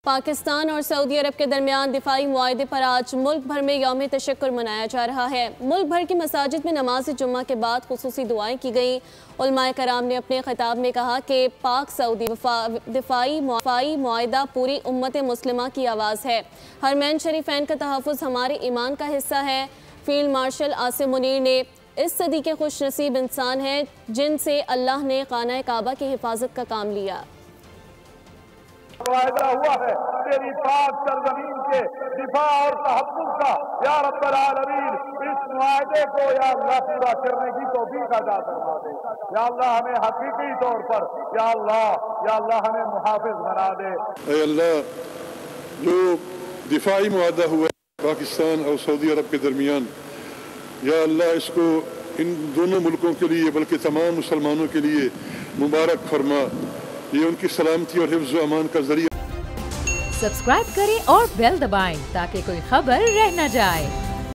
पाकिस्तान और सऊदी अरब के दरमियान दिफाई मुआहदे पर आज मुल्क भर में यौम तशक्कुर मनाया जा रहा है। मुल्क भर की मसाजिद में नमाज जुम्मा के बाद खुसूसी दुआएं की गईं। उलमाए कराम ने अपने खिताब में कहा कि पाक सऊदी दिफाई मुआहदा पूरी उम्मत मुस्लिमा की आवाज़ है। हरमैन शरीफैन का तहफ़्फ़ुज़ हमारे ईमान का हिस्सा है। फील्ड मार्शल आसिम मुनीर ने इस सदी के खुश नसीब इंसान हैं जिनसे अल्लाह ने खाना काबा की हिफाजत का काम लिया। वायदा हुआ है तेरी पाक सरजमीन के दिफा और तहफ़्फ़ुज़ का, या रब्बल आलमीन इस मुआहदे को या अल्लाह पूरा करने की तौफीक अता फरमा दे। या अल्लाह हमें हकीकी तौर पर या अल्लाह हमें मुहाफ़िज़ बना दे। ऐ अल्लाह, जो दिफाई मुआहदा हुआ पाकिस्तान और सऊदी अरब के दरमियान, या अल्लाह इसको इन दोनों मुल्कों के लिए बल्कि तमाम मुसलमानों के लिए मुबारक फरमा। ये उनकी सलामती और हिफ्ज़ व अमान का जरिया। सब्सक्राइब करें और बेल दबाएं ताकि कोई खबर रह न जाए।